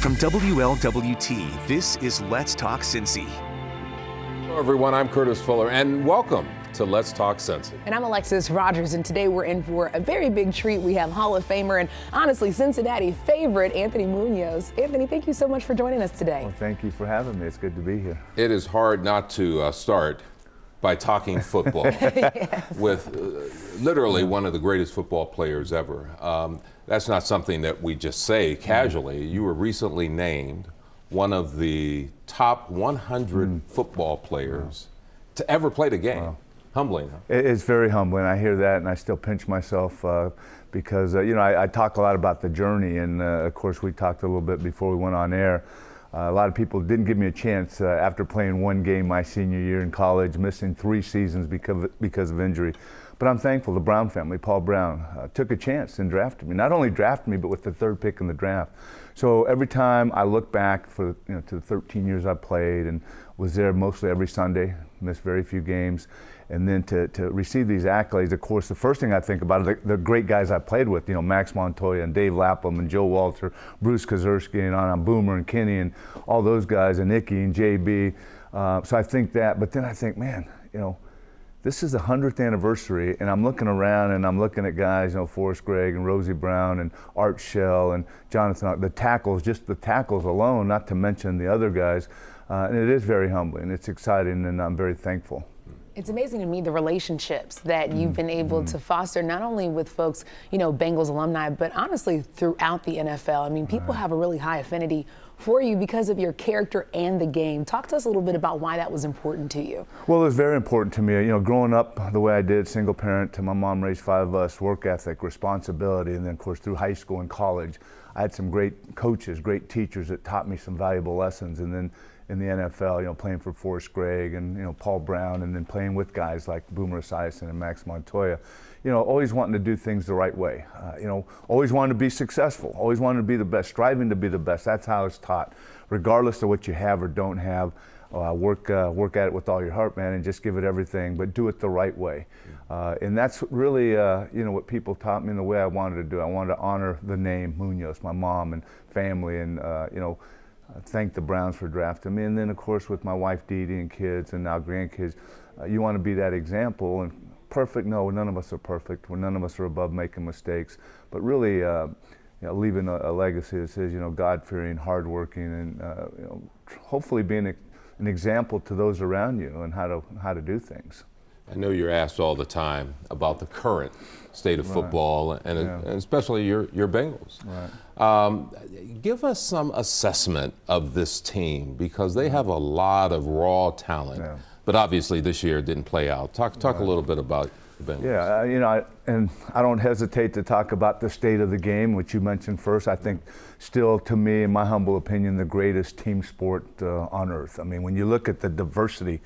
From WLWT, this is Let's Talk Cincy. Hello everyone, I'm Curtis Fuller and welcome to Let's Talk Cincy. And I'm Alexis Rogers, and today we're in for a very big treat. We have Hall of Famer and honestly Cincinnati favorite Anthony Munoz. Anthony, thank you so much for joining us today. Well, thank you for having me. It's good to be here. It is hard not to start by talking football with literally one of the greatest football players ever. That's not something that we just say casually. You were recently named one of the top 100 football players to ever play the game. Wow. Humbling. Huh? It's very humbling. I hear that and I still pinch myself because, I talk a lot about the journey, and of course we talked a little bit before we went on air. A lot of people didn't give me a chance after playing one game my senior year in college, missing 3 seasons because of injury. But I'm thankful the Brown family, Paul Brown, took a chance and drafted me. Not only drafted me, but with the 3rd pick in the draft. So every time I look back to the 13 years I played and was there mostly every Sunday, missed very few games, and then to receive these accolades, of course, the first thing I think about are the great guys I played with, Max Montoya and Dave Lapham and Joe Walter, Bruce Kozerski and on Boomer and Kenny and all those guys, and Icky and JB. So I think that, but then I think, man, this is the 100th anniversary, and I'm looking around and I'm looking at guys, Forrest Gregg and Rosie Brown and Art Shell and Jonathan, the tackles, just the tackles alone, not to mention the other guys. And it is very humbling. It's exciting, and I'm very thankful. It's amazing to me the relationships that you've been able to foster, not only with folks, Bengals alumni, but honestly throughout the NFL. I mean, people have a really high affinity for you because of your character and the game. Talk to us a little bit about why that was important to you. Well, it was very important to me. Growing up the way I did, single parent, my mom raised 5 of us, work ethic, responsibility, and then of course through high school and college, I had some great coaches, great teachers that taught me some valuable lessons. And then in the NFL, playing for Forrest Gregg and Paul Brown, and then playing with guys like Boomer Esiason and Max Montoya, always wanting to do things the right way. Always wanting to be successful, always wanting to be the best, striving to be the best. That's how it's taught, regardless of what you have or don't have. Work at it with all your heart, man, and just give it everything, but do it the right way. And that's really, what people taught me and the way I wanted to do. I wanted to honor the name Munoz, my mom and family, and thank the Browns for drafting me. And then, of course, with my wife Dee Dee and kids and now grandkids, you want to be that example. And perfect? No, none of us are perfect. None of us are above making mistakes. But really, leaving a legacy that says, God-fearing, hardworking, and hopefully being an example to those around you and how to do things. I know you're asked all the time about the current state of football and especially your Bengals. Right. Give us some assessment of this team, because they have a lot of raw talent, but obviously this year it didn't play out. Talk a little bit about the Bengals. Yeah, and I don't hesitate to talk about the state of the game, which you mentioned first. I think still, to me, in my humble opinion, the greatest team sport on earth. I mean, when you look at the diversity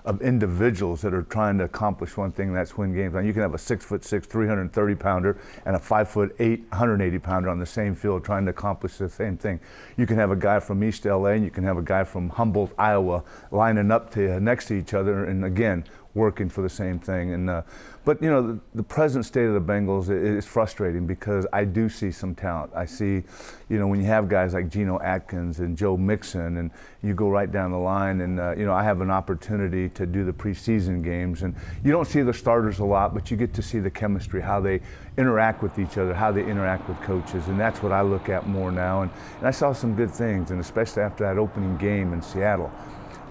of individuals that are trying to accomplish one thing, that's win games. And you can have a 6'6", 330-pounder and a 5'8", 180-pounder on the same field trying to accomplish the same thing. You can have a guy from East LA and you can have a guy from Humboldt, Iowa, lining up next to each other, and again, working for the same thing. And but the present state of the Bengals is frustrating, because I do see some talent. I see, when you have guys like Geno Atkins and Joe Mixon, and you go right down the line, and I have an opportunity to do the preseason games, and you don't see the starters a lot, but you get to see the chemistry, how they interact with each other, how they interact with coaches, and that's what I look at more now. And I saw some good things, and especially after that opening game in Seattle.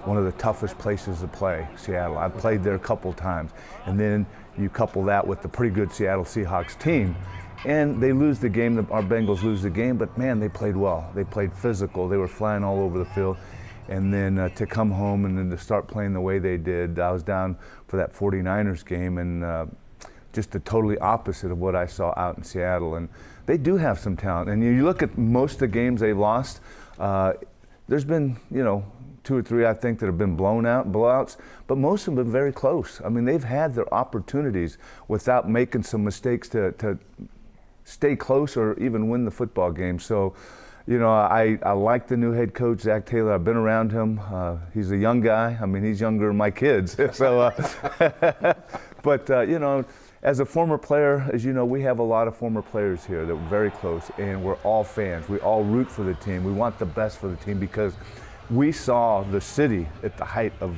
One of the toughest places to play, Seattle. I've played there a couple times. And then you couple that with the pretty good Seattle Seahawks team, and they lose the game, our Bengals lose the game, but man, they played well. They played physical. They were flying all over the field. And then to come home and then to start playing the way they did, I was down for that 49ers game, and just the totally opposite of what I saw out in Seattle. And they do have some talent. And you look at most of the games they've lost, there's been, 2 or 3, I think, that have been blowouts, but most of them have been very close. I mean, they've had their opportunities without making some mistakes to stay close or even win the football game. So, I like the new head coach, Zach Taylor. I've been around him. He's a young guy. I mean, he's younger than my kids. So, but, As a former player, as you know, we have a lot of former players here that we're very close, and we're all fans. We all root for the team. We want the best for the team because we saw the city at the height of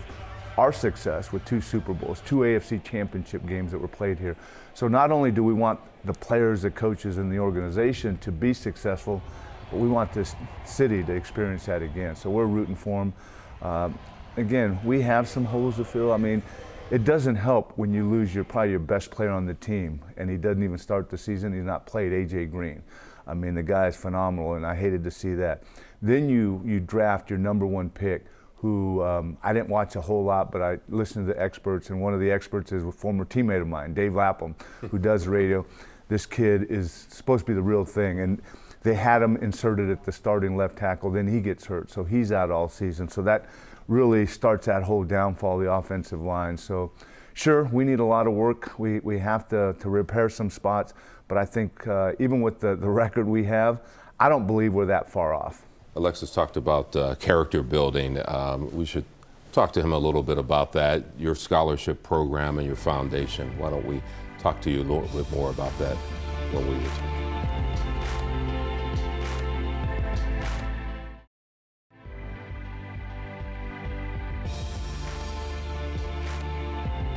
our success with 2 Super Bowls, 2 AFC championship games that were played here. So not only do we want the players, the coaches, and the organization to be successful, but we want this city to experience that again. So we're rooting for them. Again, we have some holes to fill. I mean, it doesn't help when you lose probably your best player on the team, and he doesn't even start the season. He's not played, A.J. Green. I mean, the guy is phenomenal, and I hated to see that. Then you draft your #1 pick, who I didn't watch a whole lot, but I listened to the experts, and one of the experts is a former teammate of mine, Dave Lapham, who does radio. This kid is supposed to be the real thing, and they had him inserted at the starting left tackle. Then he gets hurt, so he's out all season. So that really starts that whole downfall of the offensive line. So sure, we need a lot of work. We have to repair some spots, but I think even with the record we have, I don't believe we're that far off. Alexis talked about character building. We should talk to him a little bit about that, your scholarship program and your foundation. Why don't we talk to you a little bit more about that when we return?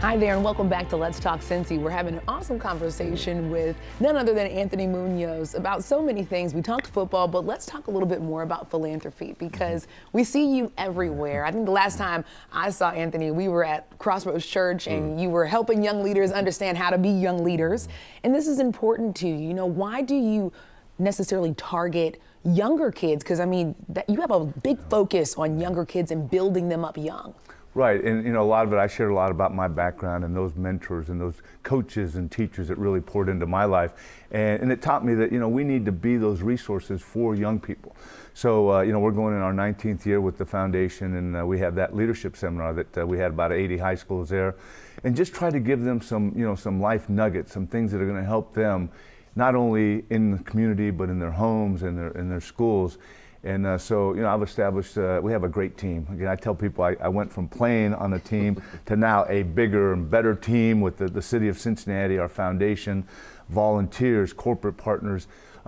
Hi there, and welcome back to Let's Talk Cincy. We're having an awesome conversation with none other than Anthony Munoz about so many things. We talked football, but let's talk a little bit more about philanthropy because we see you everywhere. I think the last time I saw Anthony, we were at Crossroads Church, and you were helping young leaders understand how to be young leaders. And this is important to you. You know, why do you necessarily target younger kids? Because, I mean, you have a big focus on younger kids and building them up young. Right, and you know, a lot of it, I shared a lot about my background and those mentors and those coaches and teachers that really poured into my life. And it taught me that, you know, we need to be those resources for young people. So, you know, we're going in our 19th year with the foundation, and we have that leadership seminar that we had about 80 high schools there. And just try to give them some, you know, some life nuggets, some things that are going to help them, not only in the community, but in their homes and in their schools. And so, you know, I've established, we have a great team. Again, I tell people I went from playing on a team to now a bigger and better team with the city of Cincinnati, our foundation, volunteers, corporate partners.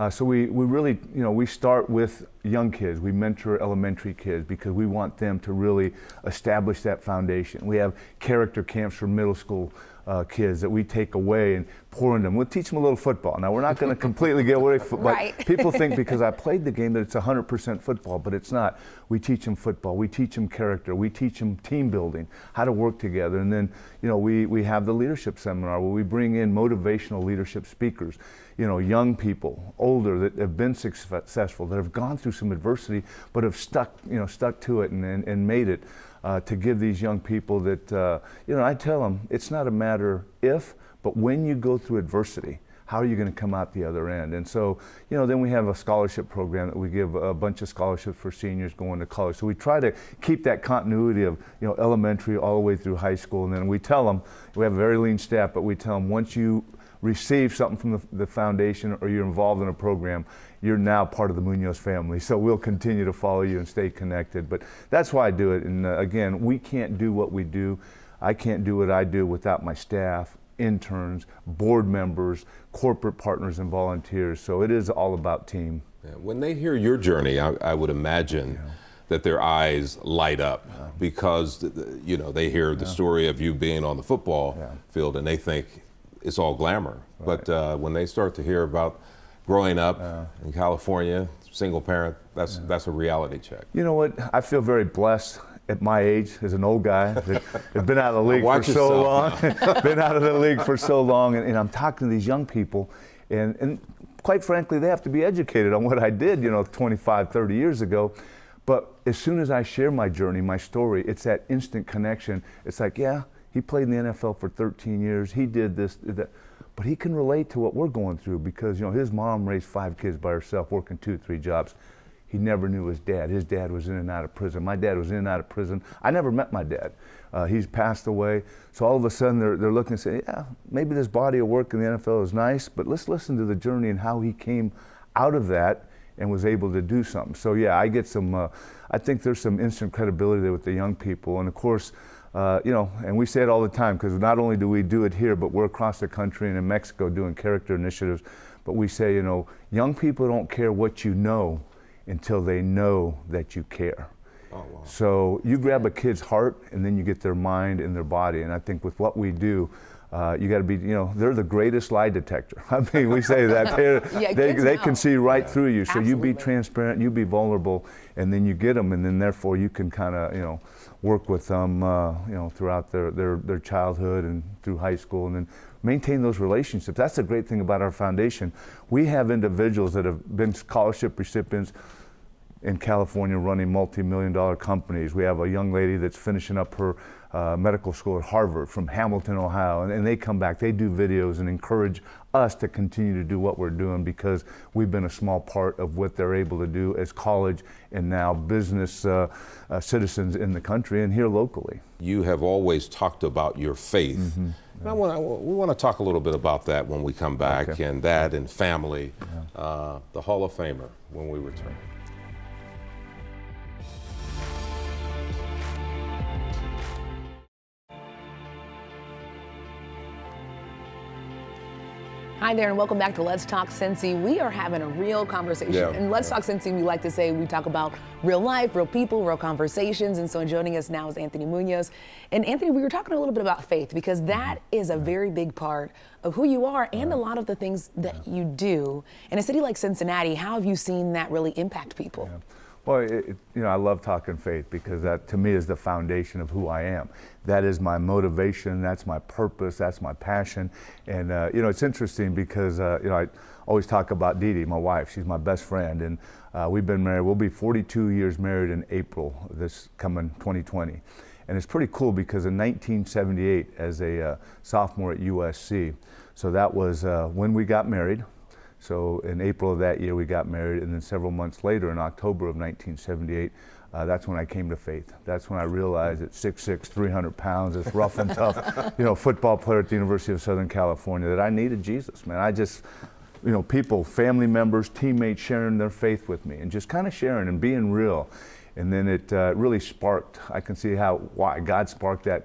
So we really, you know, we start with young kids. We mentor elementary kids because we want them to really establish that foundation. We have character camps for middle school kids that we take away and pour into them. We'll teach them a little football. Now, we're not going to completely get away from Right. but people think because I played the game that it's 100% football, but it's not. We teach them football. We teach them character. We teach them team building, how to work together. And then, you know, we have the leadership seminar where we bring in motivational leadership speakers, you know, young people, older, that have been successful, that have gone through some adversity, but have stuck to it and made it. To give these young people that, you know, I tell them it's not a matter if, but when you go through adversity, how are you going to come out the other end? And so, you know, then we have a scholarship program that we give a bunch of scholarships for seniors going to college. So we try to keep that continuity of, you know, elementary all the way through high school. And then we tell them, we have a very lean staff, but we tell them once you receive something from the foundation or you're involved in a program, you're now part of the Munoz family. So we'll continue to follow you and stay connected. But that's why I do it. And again, we can't do what we do. I can't do what I do without my staff, interns, board members, corporate partners, and volunteers. So it is all about team. Yeah. When they hear your journey, I would imagine that their eyes light up because, you know, they hear the story of you being on the football field and they think it's all glamour. Right. But when they start to hear about growing up in California, single parent, that's a reality check. You know what? I feel very blessed at my age as an old guy that has been out of the league for so long. Been out of the league for so long, and I'm talking to these young people, and quite frankly, they have to be educated on what I did, you know, 25, 30 years ago. But as soon as I share my journey, my story, it's that instant connection. It's like, yeah, he played in the NFL for 13 years. He did this, that. But he can relate to what we're going through because, you know, his mom raised 5 kids by herself, working 2 or 3 jobs. He never knew his dad. His dad was in and out of prison. My dad was in and out of prison. I never met my dad. He's passed away. So all of a sudden they're looking and say, yeah, maybe this body of work in the NFL is nice, but let's listen to the journey and how he came out of that and was able to do something. So yeah, I get some, I think there's some instant credibility there with the young people. And of course, and we say it all the time because not only do we do it here, but we're across the country and in Mexico doing character initiatives. But we say, young people don't care what you know until they know that you care. Oh, wow. So you grab a kid's heart and then you get their mind and their body. And I think with what we do, you got to be, they're the greatest lie detector. I mean, we say that they can see right through you. So you be transparent, you be vulnerable, and then you get them, and then therefore you can kind of, work with them, throughout their childhood and through high school, and then maintain those relationships. That's the great thing about our foundation. We have individuals that have been scholarship recipients in California running multi-million-dollar companies. We have a young lady that's finishing up her medical school at Harvard from Hamilton, Ohio, and they come back, they do videos and encourage us to continue to do what we're doing because we've been a small part of what they're able to do as college and now business citizens in the country and here locally. You have always talked about your faith. Mm-hmm. We want to talk a little bit about that when we come back, Okay. and that and family, the Hall of Famer, when we return. Hi there, and welcome back to Let's Talk Cincy. We are having a real conversation. Yeah. And Let's Talk Cincy, we like to say we talk about real life, real people, real conversations. And so joining us now is Anthony Munoz. And Anthony, we were talking a little bit about faith because that is a very big part of who you are and a lot of the things that you do. In a city like Cincinnati, how have you seen that really impact people? Yeah. Well, I love talking faith because that to me is the foundation of who I am. That is my motivation, that's my purpose, that's my passion. And it's interesting because I always talk about Dee Dee, my wife. She's my best friend, and we've been married. We'll be 42 years married in April this coming 2020. And it's pretty cool because in 1978, as a sophomore at USC, so that was when we got married. So in April of that year, we got married, and then several months later, in October of 1978, that's when I came to faith. That's when I realized at 6'6", 300 pounds, this rough and tough, football player at the University of Southern California, that I needed Jesus, man. I just, people, family members, teammates sharing their faith with me, and just kind of sharing and being real. And then it really sparked. I can see why God sparked that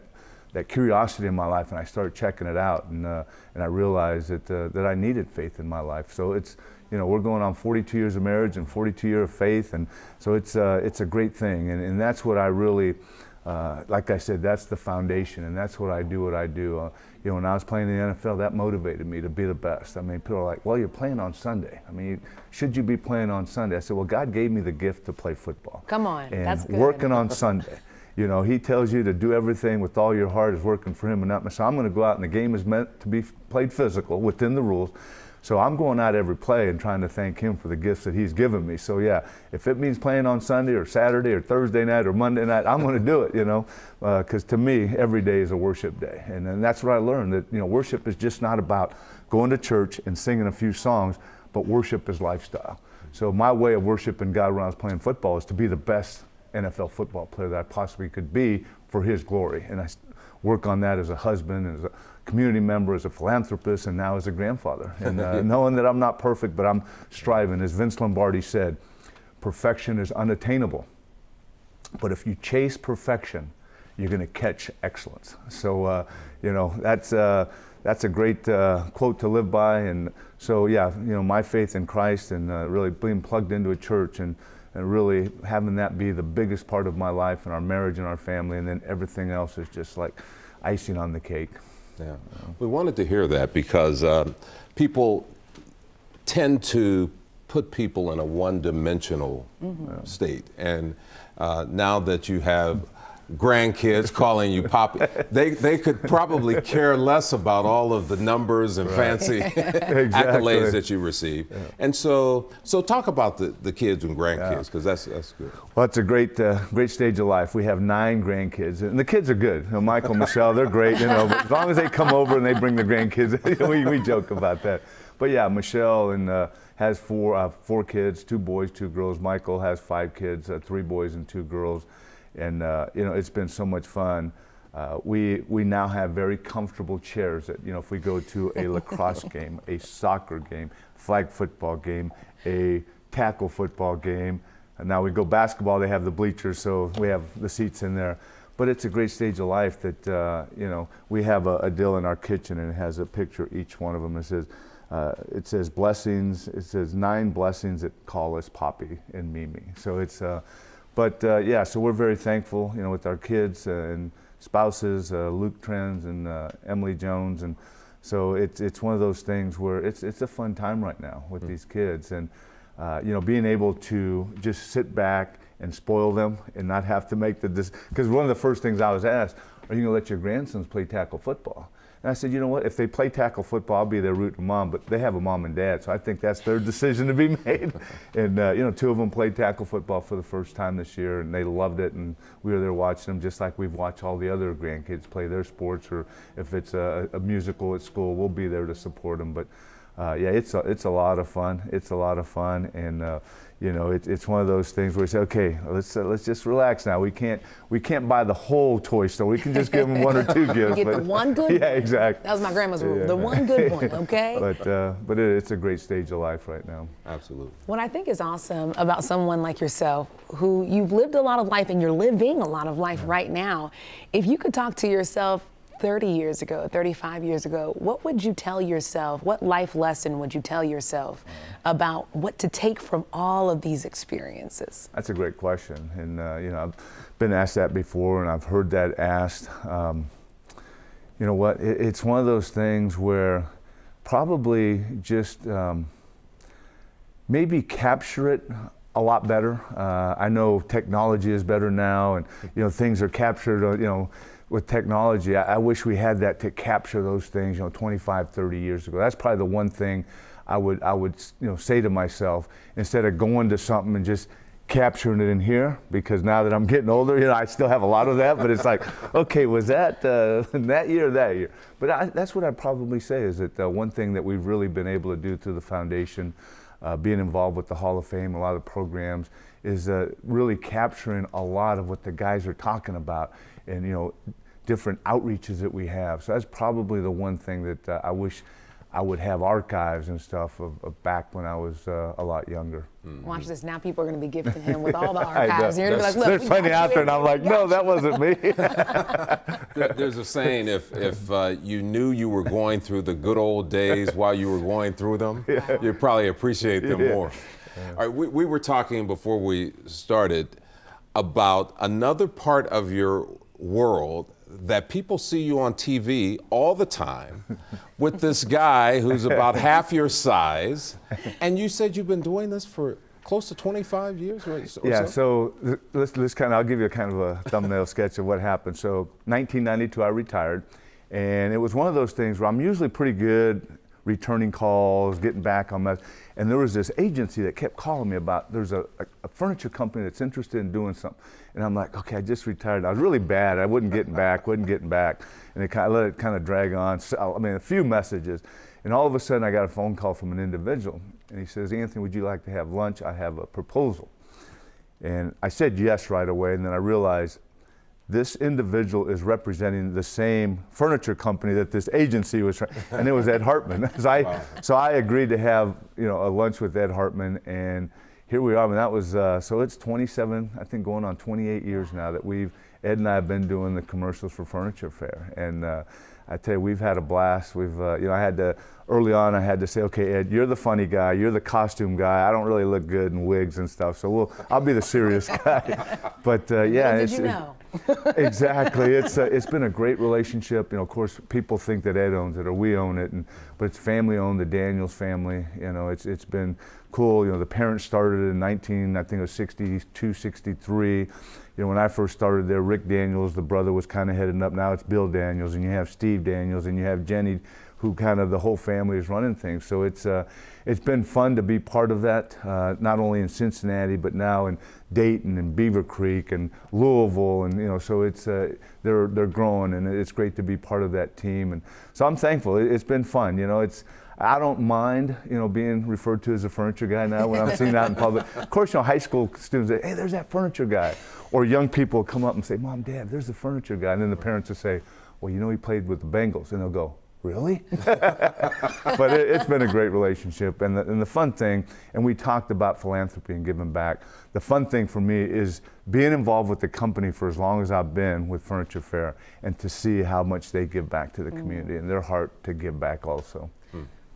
curiosity in my life, and I started checking it out, and I realized that I needed faith in my life. So it's, we're going on 42 years of marriage and 42 years of faith, and so it's a great thing, and that's what I really, like I said, that's the foundation, and that's what I do. When I was playing in the NFL, that motivated me to be the best. I mean, people are like, well, you're playing on Sunday. I mean, should you be playing on Sunday? I said, well, God gave me the gift to play football. Come on, and that's good. Working on Sunday. He tells you to do everything with all your heart is working for him and not me. So I'm going to go out, and the game is meant to be played physical within the rules. So I'm going out every play and trying to thank him for the gifts that he's given me. So yeah, if it means playing on Sunday or Saturday or Thursday night or Monday night, I'm going to do it, because to me, every day is a worship day. And that's what I learned, that, worship is just not about going to church and singing a few songs, but worship is lifestyle. So my way of worshiping God when I was playing football is to be the best NFL football player that I possibly could be for his glory. And I work on that as a husband, as a community member, as a philanthropist, and now as a grandfather. And knowing that I'm not perfect, but I'm striving. As Vince Lombardi said, perfection is unattainable. But if you chase perfection, you're going to catch excellence. So, that's a great quote to live by. And so, yeah, my faith in Christ and really being plugged into a church and really having that be the biggest part of my life and our marriage and our family, and then everything else is just like icing on the cake. Yeah, we wanted to hear that because people tend to put people in a one-dimensional state, and now that you have grandkids calling you Poppy, they could probably care less about all of the numbers and fancy accolades that you receive. Yeah. And so talk about the kids and grandkids, because that's good. Well, it's a great stage of life. We have 9 grandkids, and the kids are good. Michael, Michelle, they're great. But as long as they come over and they bring the grandkids, we joke about that. But yeah, Michelle has 4 kids, 2 boys, 2 girls. Michael has 5 kids, 3 boys and 2 girls. And it's been so much fun. We now have very comfortable chairs that, if we go to a lacrosse game, a soccer game, flag football game, a tackle football game, and now we go basketball, they have the bleachers, so we have the seats in there. but it's a great stage of life that, you know, we have a deal in our kitchen, and it has a picture of each one of them. It says blessings. It says 9 blessings that call us Poppy and Mimi. So it's, yeah, so we're very thankful, you know, with our kids and spouses, Luke Trends and Emily Jones, and so it's one of those things where it's a fun time right now with these kids, and you know, being able to just sit back and spoil them and not have to make because one of the first things I was asked, are you going to let your grandsons play tackle football? And I said, you know what, if they play tackle football, I'll be there rooting mom, but they have a mom and dad, so I think that's their decision to be made. And, you know, 2 of them played tackle football for the first time this year, and they loved it, and we were there watching them just like we've watched all the other grandkids play their sports, or if it's a musical at school, we'll be there to support them. But, yeah, it's a lot of fun. It's a lot of fun, and you know, it's one of those things where we say, okay, let's just relax now. We can't buy the whole toy store. We can just give them 1 or 2 gifts. Get the one good one. Yeah, exactly. That was my grandma's rule. The one good one, okay? But it's a great stage of life right now. Absolutely. What I think is awesome about someone like yourself, who you've lived a lot of life and you're living a lot of life right now, if you could talk to yourself 30 years ago, 35 years ago, what would you tell yourself? What life lesson would you tell yourself about what to take from all of these experiences? That's a great question. And, you know, I've been asked that before, and I've heard that asked. You know what? It's one of those things where probably just maybe capture it a lot better. I know technology is better now, and, you know, things are captured, you know, with technology. I wish we had that to capture those things, you know, 25, 30 years ago. That's probably the one thing I would you know, say to myself, instead of going to something and just capturing it in here, because now that I'm getting older, you know, I still have a lot of that, but it's like, okay, was that that year or that year? But that's what I'd probably say, is that one thing that we've really been able to do through the foundation, being involved with the Hall of Fame, a lot of programs, is really capturing a lot of what the guys are talking about, and, you know, different outreaches that we have. So that's probably the one thing that I wish I would have archives and stuff of back when I was a lot younger. Watch this. Now people are going to be gifting him with all the archives. And you're gonna be like, look, there's plenty out there, and I'm like, no, that wasn't me. There's a saying, if you knew you were going through the good old days while you were going through them, you'd probably appreciate them more. All right, we were talking before we started about another part of your world that people see you on TV all the time with this guy who's about half your size, and you said you've been doing this for close to 25 years, right? Yeah, so let's kind of, I'll give you a kind of a thumbnail sketch of what happened. So 1992, I retired, and it was one of those things where I'm usually pretty good returning calls, getting back on that. And there was this agency that kept calling me about, there's a furniture company that's interested in doing something. And I'm like, okay, I just retired. I was really bad. I wasn't getting back. And I let it kind of drag on. So, I mean, a few messages. And all of a sudden, I got a phone call from an individual. And he says, Anthony, would you like to have lunch? I have a proposal. And I said yes right away. And then I realized this individual is representing the same furniture company that this agency was, and it was Ed Hartman. So I agreed to have, you know, a lunch with Ed Hartman, and here we are. I mean, that was, so it's 27, I think going on 28 years now that Ed and I have been doing the commercials for Furniture Fair. And I tell you, we've had a blast. You know, early on I had to say, okay, Ed, you're the funny guy, you're the costume guy. I don't really look good in wigs and stuff, so I'll be the serious guy. But yeah. Did you know? Exactly. It's been a great relationship. You know, of course, people think that Ed owns it or we own it, but it's family owned. The Daniels family. You know, it's been cool. You know, the parents started in I think it was 62, 63. You know, when I first started there, Rick Daniels, the brother, was kind of heading up. Now it's Bill Daniels, and you have Steve Daniels, and you have Jenny, who kind of the whole family is running things. So it's been fun to be part of that, not only in Cincinnati, but now in Dayton and Beaver Creek and Louisville, and, you know, so it's they're growing, and it's great to be part of that team. And so I'm thankful. It's been fun. You know, I don't mind, you know, being referred to as a furniture guy now when I'm seen out in public. Of course, you know, high school students say, hey, there's that furniture guy. Or young people come up and say, Mom, Dad, there's the furniture guy. And then the parents will say, well, you know, he played with the Bengals. And they'll go, really? But it's been a great relationship. And the fun thing, and we talked about philanthropy and giving back, the fun thing for me is being involved with the company for as long as I've been with Furniture Fair, and to see how much they give back to the community and their heart to give back also.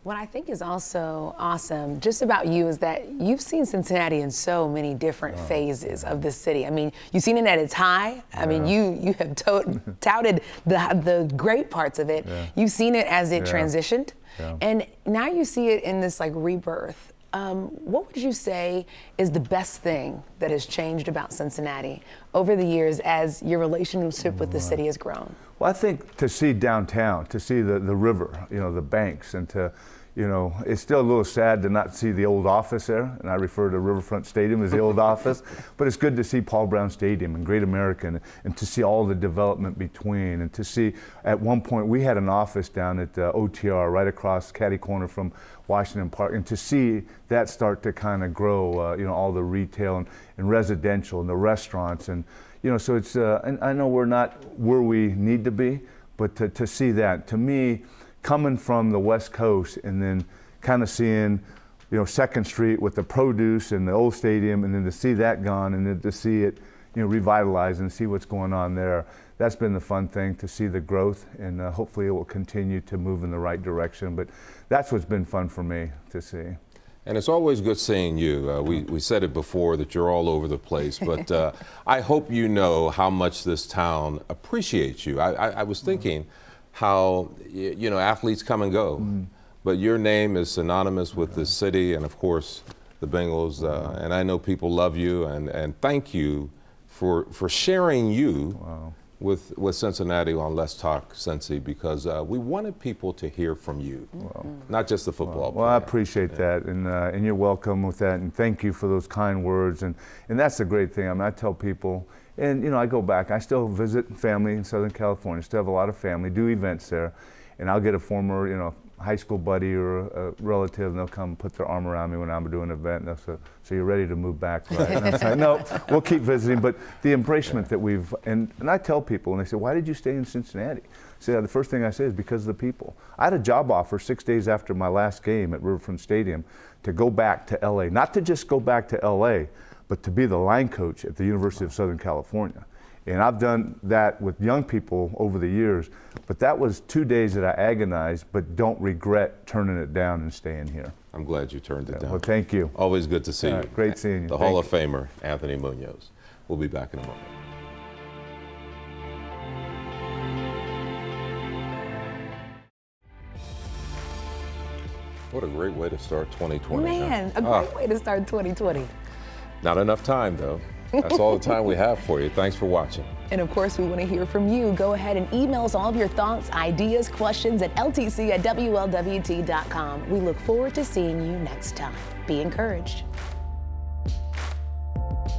What I think is also awesome just about you is that you've seen Cincinnati in so many different phases of the city. I mean, you've seen it at its high. I mean, you have touted the great parts of it. You've seen it as it transitioned. And now you see it in this like rebirth. What would you say is the best thing that has changed about Cincinnati over the years as your relationship with the city has grown? Well, I think to see downtown, to see the river, you know, the banks, and to, you know, it's still a little sad to not see the old office there, and I refer to Riverfront Stadium as the old office, but it's good to see Paul Brown Stadium and Great American, and to see all the development between, and to see, at one point, we had an office down at OTR right across catty corner from Washington Park, and to see that start to kind of grow, you know, all the retail and residential and the restaurants, and you know, so it's, and I know we're not where we need to be, but to see that, to me, coming from the West Coast and then kind of seeing, you know, 2nd Street with the produce and the old stadium, and then to see that gone, and then to see it, you know, revitalized and see what's going on there. That's been the fun thing, to see the growth, and hopefully it will continue to move in the right direction. But that's what's been fun for me to see. And it's always good seeing you. We said it before that you're all over the place, but I hope you know how much this town appreciates you. I was thinking how, you know, athletes come and go, but your name is synonymous with the city and, of course, the Bengals. And I know people love you, and thank you for sharing you with Cincinnati on Let's Talk Cincy, because we wanted people to hear from you, not just the football player. Well, I appreciate that, and you're welcome with that, and thank you for those kind words, and that's the great thing. I mean, I tell people, and you know, I go back, I still visit family in Southern California, still have a lot of family, do events there, and I'll get a former, you know, high school buddy or a relative, and they'll come put their arm around me when I'm doing an event, and they'll say, so you're ready to move back, right? And I'm saying, no, we'll keep visiting, but the embracement that we've, and I tell people, and they say, why did you stay in Cincinnati? So the first thing I say is because of the people. I had a job offer 6 days after my last game at Riverfront Stadium to go back to LA, not to just go back to LA, but to be the line coach at the University of Southern California. And I've done that with young people over the years, but that was 2 days that I agonized, but don't regret turning it down and staying here. I'm glad you turned it down. Well, thank you. Always good to see you. Great seeing you. The Hall of Famer, Anthony Munoz. We'll be back in a moment. What a great way to start 2020. Man, a great way to start 2020. Not enough time, though. That's all the time we have for you. Thanks for watching. And of course, we want to hear from you. Go ahead and email us all of your thoughts, ideas, questions at ltc@wlwt.com. We look forward to seeing you next time. Be encouraged.